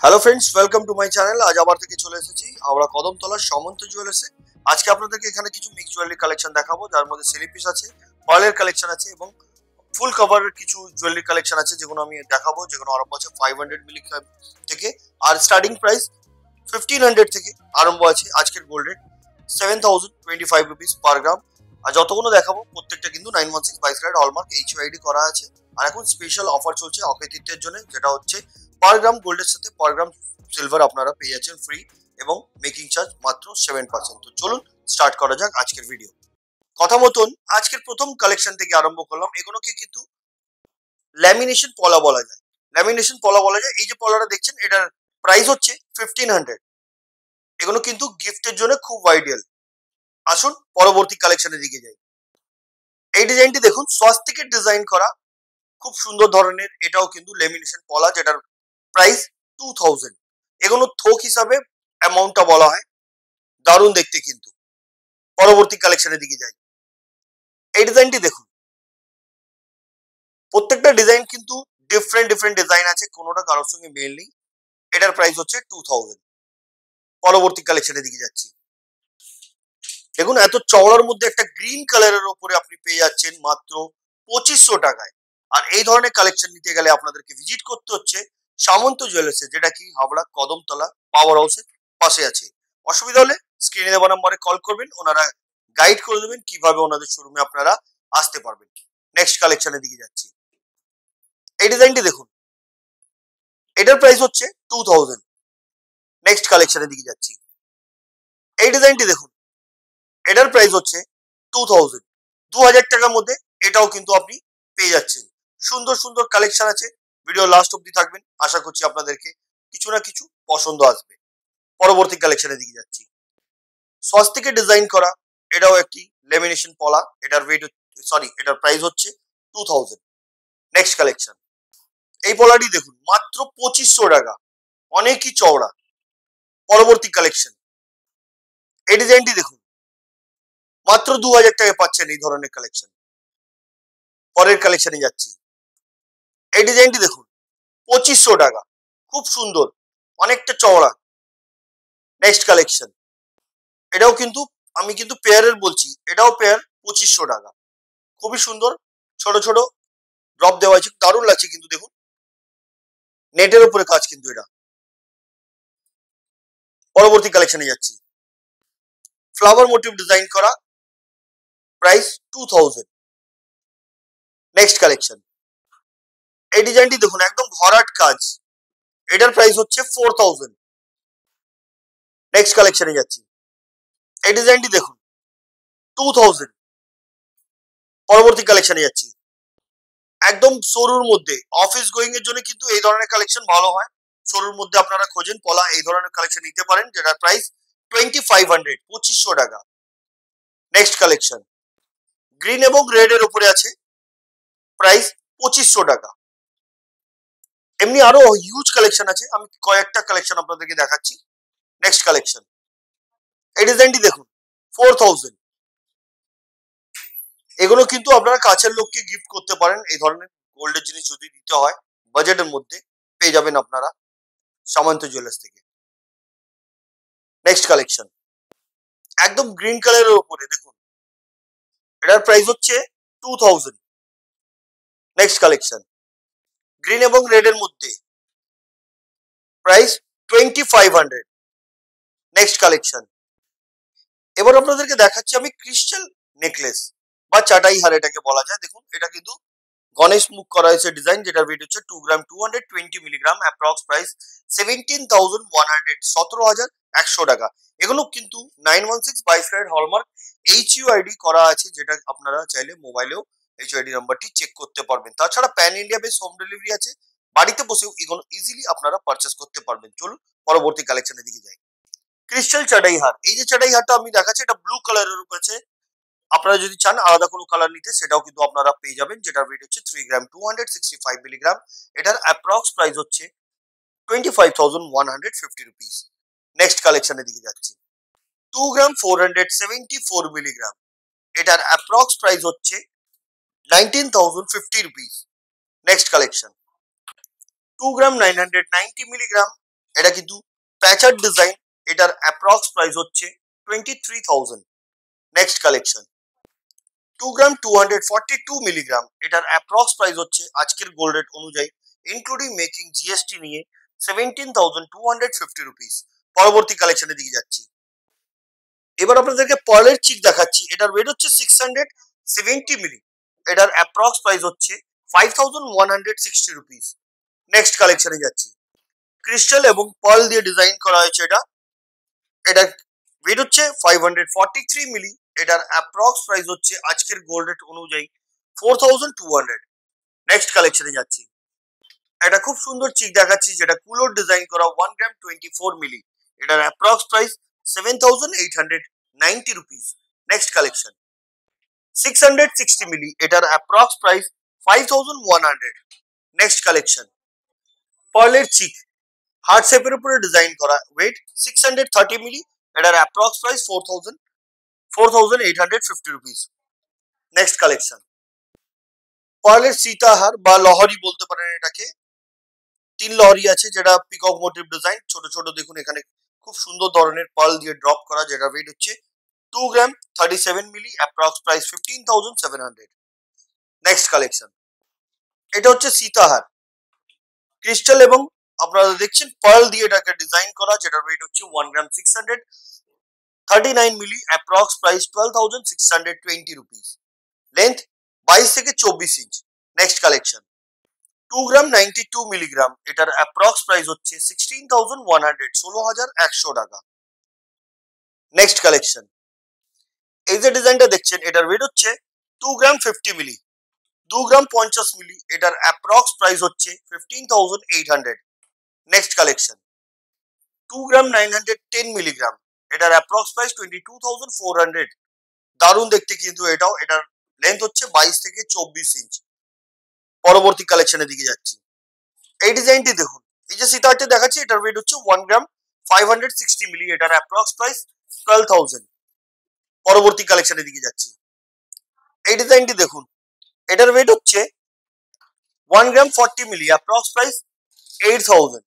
Hello friends, welcome to my channel. আজ আবার থেকে চলে এসেছি আমরা কদমতলার সামন্ত জুয়েলার্সে। আজকে আপনাদেরকে এখানে কিছু মিক্স জুয়েলারি কালেকশন দেখাবো, যার মধ্যে সিলি পিস আছে, পার্লের কালেকশন আছে এবং ফুল কভারের কিছু জুয়েলারি কালেকশন আছে, যেগুলো আমি দেখাবো, যেগুলো আরম্ভ আছে 500 মিলি থেকে। আর স্টার্টিং প্রাইস 1500 থেকে আরম্ভ আছে। আজকের গোল্ড রেট 7025 রুপিস পার গ্রাম। আর যতগুলো দেখাবো প্রত্যেকটা কিন্তু 916 বাইশ ক্যারেট হলমার্ক এইচইউআইডি করা আছে। আর এখন স্পেশাল অফার চলছে অক্ষয় তৃতীয়ার জন্য, যেটা হচ্ছে পার গ্রাম গোল্ডের সাথে পার গ্রাম সিলভার আপনারা পেয়ে যাচ্ছেন ফ্রি এবং মেকিং চার্জ মাত্র 7%। তো চলুন স্টার্ট করা যাক আজকের ভিডিও। কথা মতন আজকের প্রথম কালেকশন থেকে আরম্ভ করলাম। এগুলোকে কিন্তু ল্যামিনেশন পলা বলা যায়। ল্যামিনেশন পলা বলা যায়। এই যে পলাটা দেখছেন, এটার প্রাইস হচ্ছে 1500। এগুলো কিন্তু গিফটের জন্য খুব আইডিয়াল। আসুন পরবর্তী কালেকশনের দিকে যাই। এই ডিজাইনটি দেখুন, স্বাস্তিকের ডিজাইন করা, খুব সুন্দর ধরনের। এটাও কিন্তু ল্যামিনেশন পলা, যেটার প্রাইস 2000। এগুলো থোক হিসাবে অ্যামাউন্টটা বলা হয়। দারুণ দেখতে কিন্তু। পরবর্তী কালেকশনের দিকে যাই। এই ডিজাইনটি দেখুন, প্রত্যেকটা ডিজাইন কিন্তু ডিফারেন্ট ডিজাইন আছে, কোনোটা কারোর সঙ্গে মেল নেই। এটার প্রাইস হচ্ছে 2000। পরবর্তী কালেকশনের দিকে যাচ্ছি। দেখুন, এত চওড়ার মধ্যে একটা গ্রিন কালারের উপরে আপনি পেয়ে যাচ্ছেন মাত্র 2500 টাকায়। আর এই ধরনের কালেকশন নিতে গেলে আপনাদেরকে ভিজিট করতে হচ্ছে সামন্ত জুয়েলার্সে, যেটা কি হাবড়া কদমতলা পাওয়ার হাউসের পাশে আছে। অসুবিধা হলে স্ক্রিনে দেওয়া নম্বরে কল করবেন, ওনারা গাইড করে দেবেন কিভাবে ওনাদের শোরুমে আপনারা আসতে পারবেন। নেক্সট কালেকশনের দিকে যাচ্ছি। এই ডিজাইনটি দেখুন, এটার প্রাইস হচ্ছে 2000। নেক্সট কালেকশনের দিকে যাচ্ছি। এই ডিজাইনটি দেখুন, এটার প্রাইস হচ্ছে 2000। 2000 টাকার মধ্যে এটাও কিন্তু আপনি পেয়ে যাচ্ছেন। সুন্দর সুন্দর কালেকশন আছে। ভিডিও লাস্ট অব্দি থাকবেন, আশা করছি আপনাদেরকে কিছু না কিছু পছন্দ আসবে। পরবর্তী কালেকশনের দিকে যাচ্ছি। স্বস্তিকের ডিজাইন করা, এটাও একটি লেমিনেশন পলা। এটার ওয়েট এটার প্রাইস হচ্ছে 2000। Next collection. এই পলাটি দেখুন, মাত্র 2500 টাকা, অনেকই চওড়া। পরবর্তী কালেকশন। এই ডিজাইনটি দেখুন, মাত্র 2000 টাকায় পাচ্ছেন এই ধরনের কালেকশন। পরের কালেকশনে যাচ্ছি। এই ডিজাইনটি দেখুন, 2500 টাকা, খুব সুন্দর, অনেকটা চওড়া। Next collection. এটাও কিন্তু আমি কিন্তু পেয়ারের বলছি, এটাও পেয়ার 2500 টাকা। খুবই সুন্দর, ছোট ছোট ড্রপ দেওয়া আছে, দারুণ লাগছে কিন্তু। দেখুন, নেটের উপরে কাজ কিন্তু এটা। পরবর্তী কালেকশনে যাচ্ছি। ফ্লাওয়ার মোটিভ ডিজাইন করা, প্রাইস 2000। Next collection. এই ডিজাইনটি দেখুন, একদম ভরাট কাজ। এটার প্রাইস হচ্ছে 4000। নেক্সট কালেকশনে যাচ্ছি। এই ডিজাইনটি দেখুন, 2000। পরবর্তী কালেকশনে যাচ্ছি। একদম সরুর মধ্যে অফিস গোয়িং এর জন্য কিন্তু এই ধরনের কালেকশন ভালো হয়। সরুর মধ্যে আপনারা খোঁজেন পলা, এই ধরনের কালেকশন নিতে পারেন, যেটার প্রাইস 2500, 2500 টাকা। Next collection. গ্রিন এবং রেড এর উপরে আছে, প্রাইস 2500 টাকা। এমনি আরো হিউজ কালেকশন আছে, আমি কয়েকটা কালেকশন আপনাদেরকে দেখাচ্ছি। Next collection. এই ডিজাইনটি দেখুন, 4000। এগুলো কিন্তু আপনারা কাছের লোককে গিফট করতে পারেন। এই ধরনের গোল্ডের জিনিস যদি দিতে হয়, বাজেটের মধ্যে পেয়ে যাবেন আপনারা সামন্ত জুয়েলার্স থেকে। Next collection. একদম গ্রিন কালারের উপরে দেখুন, এটার প্রাইস হচ্ছে 2000। Next collection. গ্রিন এবং রেড এর মধ্যে, প্রাইস 2500। Next collection. এবার আপনাদেরকে দেখাচ্ছি আমি ক্রিস্টাল নেকলেস বা চাটাই হার এটাকে বলা যায়। দেখুন, এটা কিন্তু গণেশ মুখ করা হয়েছে ডিজাইন, যেটার ওয়েট হচ্ছে 2 গ্রাম 220 মিলিগ্রাম। অ্যাপ্রক্স প্রাইস 17,100, 17,100 টাকা। এগুলো কিন্তু 916 বাইশ ক্যারেট হলমার্ক এইচইউআইডি করা আছে, যেটা আপনারা চাইলে মোবাইলেও এইচইউআইডি নাম্বারটি চেক করতে পারবেন। তাছাড়া pan India base home delivery আছে, বাড়িতে বসেও এগুলো ইজিলি আপনারা পারচেস করতে পারবেন। চলুন পরবর্তী কালেকশনের দিকে যাই। ক্রিস্টাল চাটাই হার। এই যে চাটাই হারটা আমি দেখাচ্ছি, এটা ব্লু কালারের উপর আছে। আপনারা যদি চান আলাদা কোনো কালার নিতে, সেটাও কিন্তু আপনারা পেয়ে যাবেন, যেটার ওয়েট হচ্ছে 3 গ্রাম 265 মিলিগ্রাম। এটার অ্যাপ্রক্স প্রাইস হচ্ছে 25,150 রুপিস। নেক্সট কালেকশনের দিকে যাচ্ছি। 2 গ্রাম 474 মিলিগ্রাম। এটার অ্যাপ্রক্স প্রাইস হচ্ছে 19,050 রুপিস। Next collection. 2 গ্রাম 990 মিলিগ্রাম। এটা কিন্তু প্যাচার ডিজাইন, এটার অ্যাপ্রক্স প্রাইস হচ্ছে 23,000। নেক্সট কালেকশন 2 গ্রাম 242 মিলিগ্রাম, এটার অ্যাপ্রক্স প্রাইস হচ্ছে আজকের গোল্ড রেট অনুযায়ী ইনক্লুডিং মেকিং জিএসটি নিয়ে 17,250 রুপিস। পরবর্তী কালেকশনের দিকে যাচ্ছি। এবার আপনাদেরকে পার্লের চিক দেখাচ্ছি, এটার ওয়েট হচ্ছে 670 মিলি, এটার অ্যাপ্রক্স প্রাইস হচ্ছে 5,160 রুপিস। নেক্সট কালেকশনে যাচ্ছি। ক্রিস্টাল এবং পার্ল দিয়ে ডিজাইন করা হয়েছে এটা, এটার ওয়েট হচ্ছে 543 মিলি, এটার অ্যাপ্রক্স প্রাইস হচ্ছে আজকের গোল্ড রেট অনুযায়ী 4,200। নেক্সট কালেকশনে যাচ্ছি। একটা খুব সুন্দর চিক দেখাচ্ছি যেটা কুলোর ডিজাইন করা 1 গ্রাম 24 মিলি, এটার approx price 7,890 rupees. Next collection 660 মিলি, এটার অ্যাপ্রক্স প্রাইস 5,100। নেক্সট কালেকশন পার্লের চিক হার্ট শেপের উপরে ডিজাইন করা, ওয়েট 630 মিলি, এটার approx price 4,850 rupees. Next collection পার্লের সীতাহার বা লহরি বলতে পারেন এটাকে, 3 লহরি আছে যেটা পিকক মোটিভ ডিজাইন, ছোট ছোট দেখুন এখানে খুব সুন্দর ধরনের পার্ল দিয়ে ড্রপ করা, যেটা ওয়েট হচ্ছে 2 গ্রাম 37 মিলি, অ্যাপ্রক্স প্রাইস 15,700। নেক্সট কালেকশন এটা হচ্ছে সীতাহার ক্রিস্টাল এবং আপনারা দেখছেন পার্ল দিয়ে এটাকে ডিজাইন করা, যেটার ওয়েট হচ্ছে 1 গ্রাম 639 মিলি, অ্যাপ্রক্স প্রাইস 12,620 রুপিস। লেন্থ 22 থেকে 24 ইঞ্চ। নেক্সট কালেকশন 2 গ্রাম 92 মিলিগ্রাম, এটার অ্যাপ্রক্স প্রাইস হচ্ছে 16,100, 16,100 টাকা। নেক্সট কালেকশন এই যে ডিজাইনটা দেখছেন, এটার ওয়েট হচ্ছে 2 গ্রাম 50 মিলি, 2 গ্রাম 50 মিলি, এটার অ্যাপ্রক্স প্রাইস হচ্ছে 15,800। নেক্সট কালেকশন 2 গ্রাম 910 মিলিগ্রাম, এটার অ্যাপ্রক্স প্রাইস 22,400। দারুণ দেখতে কিন্তু এটাও, এটার লেন্থ হচ্ছে 22 থেকে 24 ইঞ্চ। পরবর্তী কালেকশনের দিকে যাচ্ছি। এই ডিজাইনটি দেখুন, এই যে সিতারটি দেখাচ্ছি এটার ওয়েট হচ্ছে 1 গ্রাম 560 মিলি, এটার অ্যাপ্রক্স প্রাইস 12,000। পরবর্তী কালেকশনের দিকে যাচ্ছি। এই ডিজাইনটি দেখুন, এটার ওয়েট হচ্ছে 1 গ্রাম 40 মিলি, অ্যাপ্রক্স প্রাইস 8,000।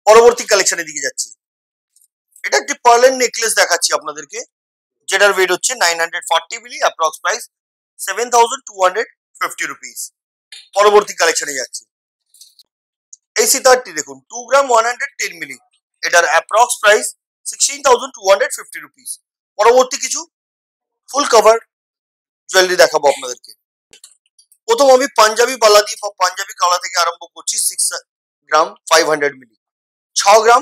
পরবর্তী কালেকশনের দিকে যাচ্ছি। এটা একটি পার্লের নেকলেস দেখাচ্ছি আপনাদেরকে, যেটার ওয়েট হচ্ছে 940 মিলি, অ্যাপ্রক্স প্রাইস 7,250 রুপিস। পরবর্তী কালেকশনে যাচ্ছি। এই সিতারটি দেখুন 2 গ্রাম 110 মিলি, এটার অ্যাপ্রক্স প্রাইস 16,250 রুপিস। পরবর্তী কিছু ফুল কভার জুয়েলারি দেখাবো আপনাদেরকে। প্রথম আমি পাঞ্জাবি বালাদি বা পাঞ্জাবি কালা থেকে আরম্ভ করছি। 6 গ্রাম 500 মিলি, 6 গ্রাম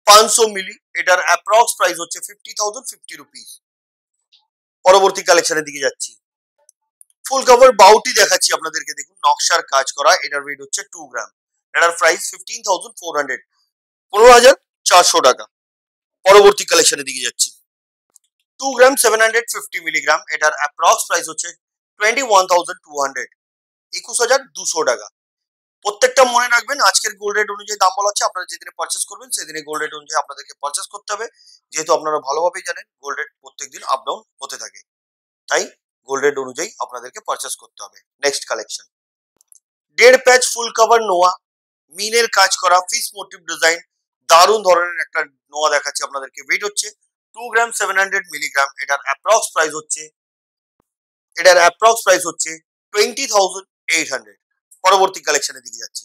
500 মিলি, এটার অ্যাপ্রক্স প্রাইস হচ্ছে 50,050 রুপিস। পরবর্তী কালেকশনের দিকে যাচ্ছি। ফুল কভার বাউটি দেখাচ্ছি আপনাদেরকে, দেখুন নকশার কাজ করা, এটার ওয়েট হচ্ছে 2 গ্রাম, এটার প্রাইস 15,400, 15,400 টাকা। পরবর্তী কালেকশনের দিকে যাচ্ছি। 2 গ্রাম 750 মিলিগ্রাম, এটার অ্যাপ্রক্স প্রাইস হচ্ছে 21,200, 21,200 টাকা। প্রত্যেকটা মনে রাখবেন আজকের গোল্ড রেট অনুযায়ী দাম বলা হচ্ছে, আপনারা যেদিনে পারচেস করবেন সেদিনে গোল্ড রেট অনুযায়ী আপনাদেরকে পারচেস করতে হবে, যেহেতু আপনারা ভালোভাবেই জানেন গোল্ড রেট প্রত্যেকদিন আপ ডাউন হতে থাকে, তাই গোল্ড রেট অনুযায়ী আপনাদেরকে পারচেস করতে হবে। নেক্সট কালেকশন 1.5 প্যাচ ফুল কভার নোয়া, মিনের কাজ করা, ফিস মোটিভ ডিজাইন, দারুণ ধরনের একটা নোয়া দেখাচ্ছি আপনাদেরকে। ওয়েট হচ্ছে 2 গ্রাম 700 মিলিগ্রাম, এটার অ্যাপ্রক্স প্রাইস হচ্ছে 20,800। পরবর্তী কালেকশনের দিকে যাচ্ছি।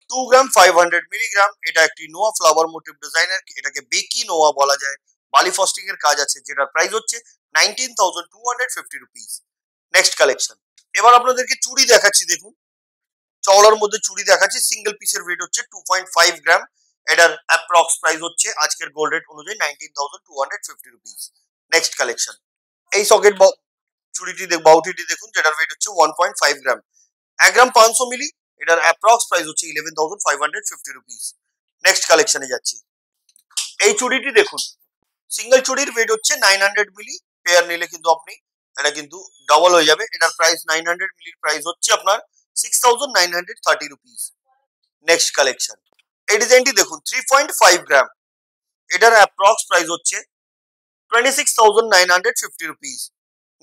2 গ্রাম 500 মিলিগ্রাম, এটা একটি নোয়া ফ্লাওয়ার মোটিভ ডিজাইনের, এটাকে বেকি নোয়া বলা যায়, বালি ফস্টিং এর কাজ আছে, যেটার প্রাইস হচ্ছে 19,250 রুপিস। নেক্সট কালেকশন এবার আপনাদেরকে চুড়ি দেখাচ্ছি, দেখুন চওড়ার মধ্যে চুড়ি দেখাচ্ছি, সিঙ্গেল পিসের ওয়েট হচ্ছে 2.5 গ্রাম, এটার অ্যাপ্রক্স প্রাইস হচ্ছে আজকের গোল্ড রেট অনুযায়ী 19,250 রুপিস। নেক্সট কালেকশন এই সকেট চুড়িটি বাউটিটি দেখুন, যেটার ওয়েট হচ্ছে 1.5 গ্রাম, 1 গ্রাম 500 মিলি, এটার অ্যাপ্রক্স প্রাইস হচ্ছে 11,550 রুপিস। নেক্সট কালেকশনে যাচ্ছি। এই চুড়িটি দেখুন, সিঙ্গেল চুড়ির ওয়েট হচ্ছে 900 মিলি, পেয়ার নিলে কিন্তু আপনি এটা কিন্তু ডাবল হয়ে যাবে, এটার প্রাইস 900 মিলির প্রাইস হচ্ছে আপনার 6,930 রুপিস। নেক্সট কালেকশন এই ডিজাইনটি দেখুন 3.5 গ্রাম, এটার অ্যাপ্রক্স প্রাইস হচ্ছে 26,950 রুপিস।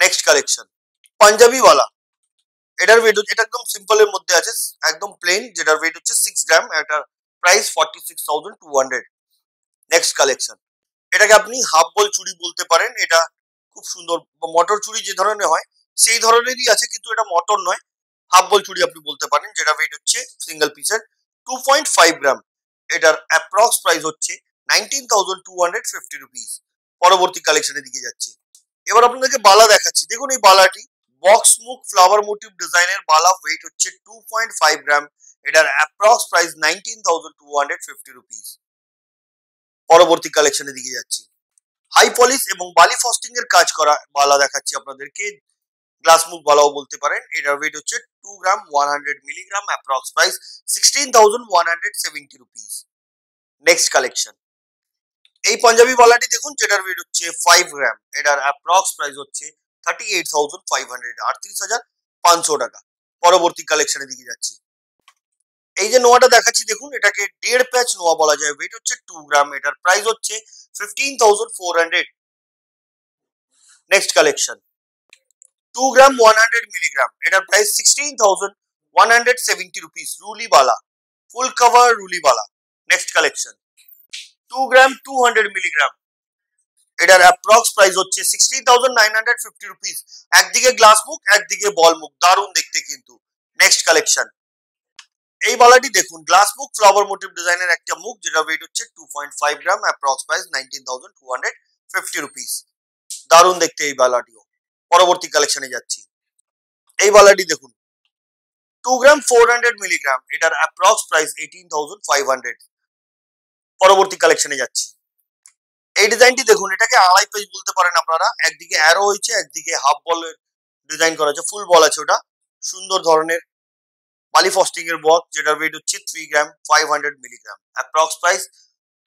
নেক্সট কালেকশন পাঞ্জাবি ওয়ালা, এটার ওয়েট এটা একদম সিম্পল এর মধ্যে আছে, একদম প্লেন, যেটার ওয়েট হচ্ছে 6 গ্রাম, এটার প্রাইস 46,200। নেক্সট কালেকশন, এটাকে আপনি হাফ বল চুড়ি বলতে পারেন। এটা খুব সুন্দর, মটর চুড়ি যে ধরনের হয় সেই ধরনেরই আছে, কিন্তু এটা মটর নয়, হাফ বল চুড়ি আপনি বলতে পারেন, যেটা ওয়েট হচ্ছে সিঙ্গেল পিসের 2.5 গ্রাম। এটার অ্যাপ্রক্স প্রাইস হচ্ছে 19,250 রুপিস। পরবর্তী কালেকশনের দিকে যাচ্ছি। এবার আপনাদেরকে বালা দেখাচ্ছি। দেখুন এই বালাটি বক্স মুখ ফ্লাওয়ার মোটিভ ডিজাইনের বালা, ওয়েট হচ্ছে 2.5 গ্রাম। এটার অ্যাপ্রক্স প্রাইস 19,250 রুপিস। পরবর্তী কালেকশনের দিকে যাচ্ছি। হাই পলিশ এবং বালি ফস্টিং এর কাজ করা বালা দেখাচ্ছি আপনাদেরকে, গ্লাস মুখ বালাও বলতে পারেন। এটার ওয়েট হচ্ছে 2 গ্রাম 100 milligram, approx price 16,170 rupees. Next collection, এই পাঞ্জাবি বালাটি দেখুন, যেটার ওয়েট হচ্ছে 5 গ্রাম। এটার অ্যাপ্রক্স প্রাইস হচ্ছে 38,500, 38,500 টাকা। পরবর্তী কালেকশনের দিকে যাচ্ছি। এই যে নোয়াটা দেখাচ্ছি দেখুন, এটাকে 1.5 প্যাচ নোয়া বলা যায়, ওয়েট হচ্ছে 2 গ্রাম। এটার প্রাইস হচ্ছে 15,400। নেক্সট কালেকশন, 2 গ্রাম 100 মিলিগ্রাম, এটার প্রাইস 16,170 রুপিস। রুলি বালা, ফুল কভার রুলি বালা। নেক্সট কালেকশন, 2 গ্রাম 200 মিলিগ্রাম, এটার অ্যাপ্রক্স প্রাইস হচ্ছে 16,950 রুপিস। একদিকে গ্লাস মুখ, একদিকে বল মুখ, দারুণ দেখতে কিন্তু। নেক্সট কালেকশন, এই বালাটি দেখুন, গ্লাস মুখ ফ্লাওয়ার মোটিভ ডিজাইনের একটা মুখ, যেটা ওয়েট হচ্ছে 2.5 গ্রাম, অ্যাপ্রক্স প্রাইস 19,250 রুপিস। দারুণ দেখতে এই বালাটিও। পরবর্তী কালেকশনে যাচ্ছি। এই বালাটি দেখুন, 2 গ্রাম 400 মিলিগ্রাম, এটার অ্যাপ্রক্স প্রাইস 18,500। পরবর্তী কালেকশনে যাচ্ছি। এই ডিজাইনটি দেখুন, এটাকে আড়াই পেজ বলতে পারেন আপনারা। একদিকে অ্যারো হয়েছে, একদিকে হাফ বলের ডিজাইন করা আছে, ফুল বল আছে ওটা। সুন্দর ধরনের বালি ফস্টিং এর বক্স, যেটার ওয়েট হচ্ছে 3 গ্রাম 500 মিলিগ্রাম, অ্যাপ্রক্স প্রাইস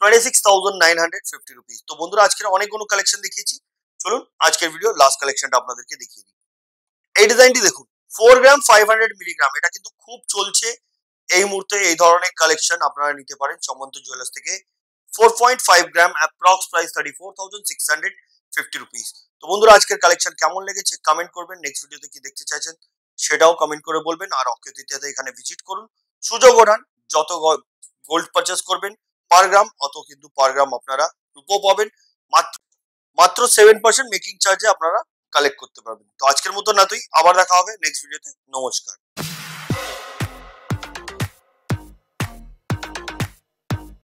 26,950 রুপিস। তো বন্ধুরা, আজকের অনেকগুলো কালেকশন দেখিয়েছি। চলুন আজকের ভিডিও লাস্ট কালেকশনটা আপনাদেরকে দেখিয়ে দিই। এই ডিজাইনটি দেখুন, 4 গ্রাম 500 মিলিগ্রাম, এটা কিন্তু খুব চলছে এই মুহূর্তে। এই ধরনের কালেকশন আপনারা নিতে পারেন সম্বন্ত জুয়েলার্স থেকে। 4.5 গ্রাম, অ্যাপ্রক্স প্রাইস 34,650 রুপিস। তো বন্ধুরা, আজকের কালেকশন কেমন লেগেছে কমেন্ট করবেন। নেক্সট ভিডিওতে কি দেখতে চাইছেন সেটাও কমেন্ট করে বলবেন। আর অক্ষয় তৃতীয়াতে এখানে ভিজিট করুন, সুযোগ ওঠান। যত গোল্ড পারচেস করবেন পার গ্রাম, অত কিন্তু পার গ্রাম আপনারা রূপো পাবেন। মাত্র মাত্র 7% মেকিং চার্জে আপনারা কালেক্ট করতে পারবেন। তো আজকের মতো না তুই, আবার দেখা হবে নেক্সট ভিডিওতে। নমস্কার।